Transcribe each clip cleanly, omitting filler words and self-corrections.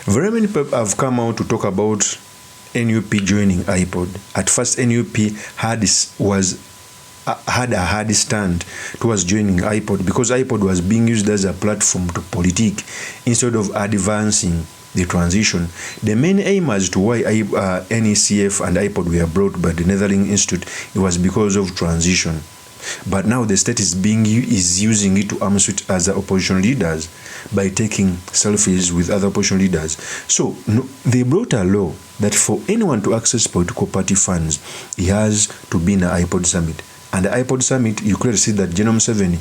Very many people have come out to talk about NUP joining IPOD. At first, NUP had a hard stand towards joining IPOD because IPOD was being used as a platform to politic instead of advancing the transition. The main aim as to why NECF and IPOD were brought by the Netherlands Institute, it was because of transition. But now the state is using it to arm suit as opposition leaders by taking selfies with other opposition leaders. So they brought a law that for anyone to access political party funds, he has to be in an IPOD summit. And the IPOD summit, you clearly see that General 7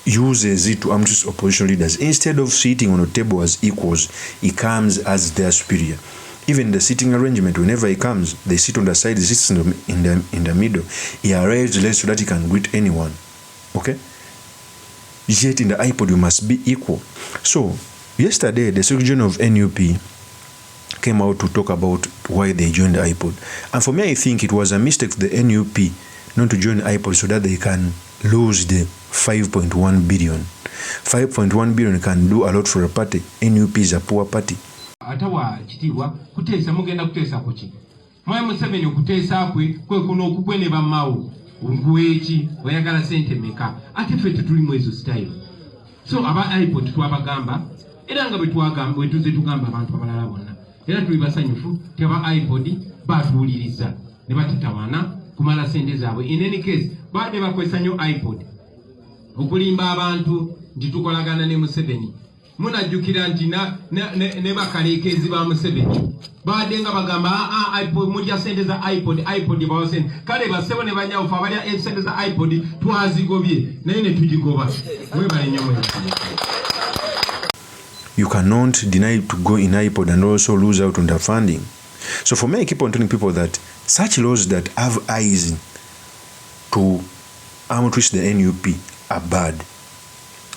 uses it to arm suit opposition leaders. Instead of sitting on a table as equals, he comes as their superior. Even the sitting arrangement, whenever he comes, they sit on the side, he sits in the middle. He arrives late so that he can greet anyone. Okay? Yet in the IPOD, you must be equal. So, yesterday, the Secretary of NUP came out to talk about why they joined the IPOD. And for me, I think it was a mistake for the NUP not to join IPOD so that they can lose the 5.1 billion. 5.1 billion can do a lot for a party. NUP is a poor party. Atawa chitiwa kutesa mugenda kutesa kuchi mwe Museveni kutesa kwe kuno okukwene bamawo ngwechi oyagala sente meka ate ffe tuli mwezo style so aba IPOD twabagamba era nga betwagamba wetuze tugamba abantu abalala bonna era tuli basanyufu teba IPOD batuuliriza ne batitawana kumala sente zaabwe. In any case baade bakwesa nnyo IPOD okulimba abantu ntitukolagana ne Museveni. Munajjukira nti ne bakaleekezi ba Museveni badenga bagamba IPOD mulya sente za IPOD bawa sente kale basebo ne banyawufa balya sente za IPOD twazigobye naye ne tugigoba mwebale nnyo mwe. You cannot deny to go in IPOD and also lose out on the funding. So for me, I keep on telling people that such laws that have eyes to arm twist the NUP are bad.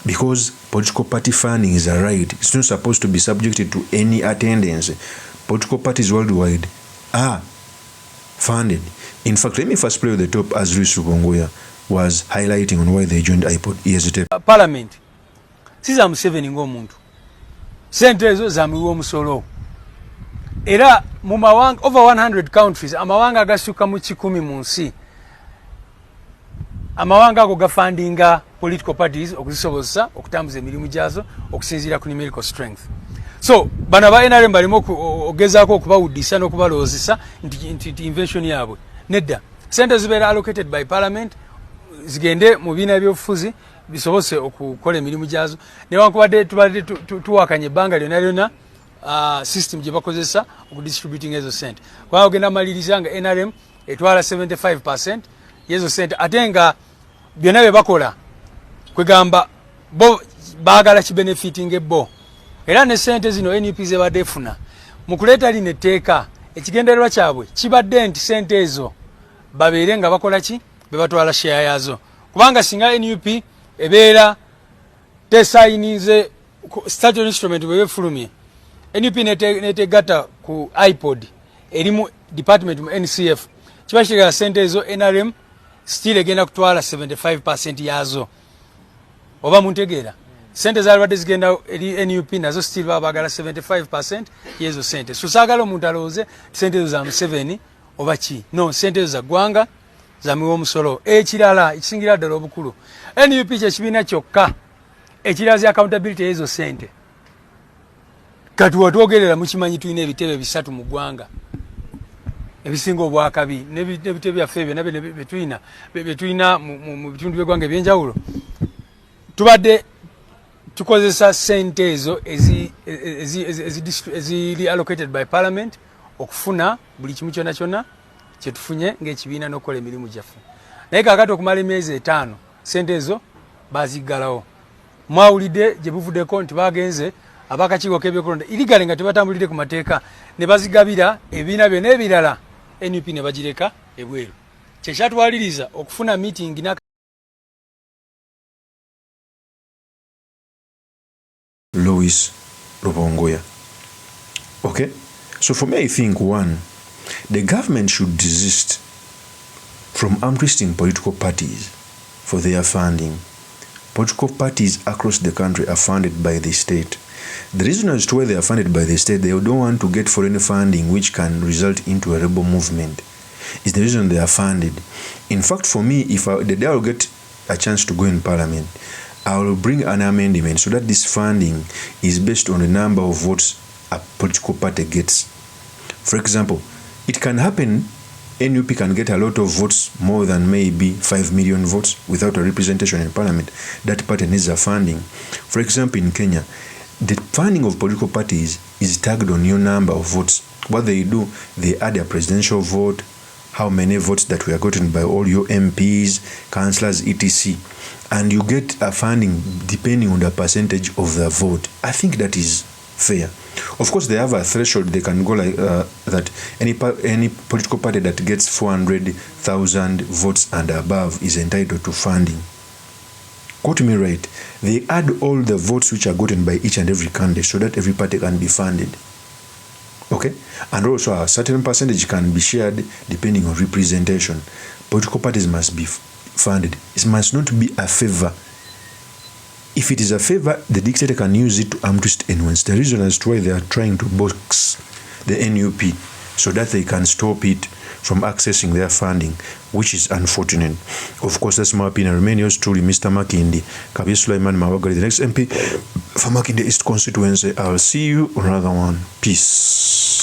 Because political party funding is a right. It's not supposed to be subjected to any attendance. Political parties worldwide are funded. In fact, let me first play with the top as RUBONGOYA was highlighting on why they joined IPOD. Here's the tape. Parliament. Siza Museveni ng'omuntu. Sente ezo zamiwa omusolo. Era mu mawanga over 100 countries amawanga agasukka mu 10 mu nsi. Amawanga ago gafundinga political parties okuzisobozesa okutambuza emirimu gyazo okusinziira ku numerical strength. So bana ba NRM balimo ogezaako okubawuddisa n'okubaloozesa nti invention yaabwe nedda sente zibeera allocated by parliament zigende mu biina ebyobufuzi bisobose okukola emirimu gyazo newankubadde tubadde tuwakanya ebbanga lyonna system gye bakozesa okudistributing ezo sente kubanga ogenda maliriza nga NRM etwala 75% yezo sente ate nga byonna bye bakola kwegamba bo baagala kibenefiting ebbo era ne sente zino NUP zebadde efuna mu kuleeta lino etteeka ekigendererwa kyabwe kibadde nti sente ezo babeere nga bakola ki be batwala share yazo kubanga singa NUP ebeera tesayinize statutory instrument bwe befulumye NUP netegatta ku IPOD erimu department mu NCF kiba kigala sente ezo NRM still egenda kutwala 75% yazo oba muntegeera sente zalibadde zigenda eri NUP nazo still babagala 75% yezo sente so sagala omuntu alowooze sente ezo za Museveni oba ki no sente ezo za ggwanga zamiwa omusolo ekirala ekisingira ddala obukulu NUP kyekibiina kyokka ekirazi accountability yezo sente kati watwogerera mukimanyi tulina ebitebe 3 mu ggwanga ebisinga obwakabi n'ebitebe byaffe ebyo nabyo betulina mu bitundu by'eggwanga ebyenjawulo tubadde tukozesa sente ezo eziri allocated by parliament okufuna buli kimu kyonna kyonna kyetufunye ng'ekibiina n'okukola emirimu gyaffe naye kaakati okumala emyezi 5 sente ezo baziggalawo mwawulidde gye buvuddeko nti bagenze abakakiiko k'ebyokulonda irigale nga tebatambulidde ku mateeka ne bazigabira ebibiina byonna ebirala NUP ne bagireka ebweru kyekyatwaliriza okufuna meeting na RUBONGOYA. Okay? So for me, I think one, the government should desist from arm twisting political parties for their funding. Political parties across the country are funded by the state. The reason as to why they are funded by the state, they don't want to get foreign funding which can result into a rebel movement. Is the reason they are funded. In fact, for me, if the day I will get a chance to go in parliament, I will bring an amendment so that this funding is based on the number of votes a political party gets. For example, it can happen NUP can get a lot of votes, more than maybe 5 million votes, without a representation in parliament. That party needs a funding. For example, in Kenya, the funding of political parties is tagged on your number of votes. What they do, they add a presidential vote, how many votes that were gotten by all your MPs, councillors, etc. And you get a funding depending on the percentage of the vote. I think that is fair. Of course, they have a threshold. They can go like that any political party that gets 400,000 votes and above is entitled to funding. Quote me right. They add all the votes which are gotten by each and every candidate so that every party can be funded. Okay? And also a certain percentage can be shared depending on representation. Political parties must be funded. It must not be a favor. If it is a favor, the dictator can use it to arm twist and wins. The reason as to why they are trying to box the NUP so that they can stop it from accessing their funding, which is unfortunate. Of course, that's my opinion. Remain yours truly, Mr. Makindi. Kabir Sulaiman Mawagari, the next MP for Makindi East constituency. I'll see you on another one. Peace.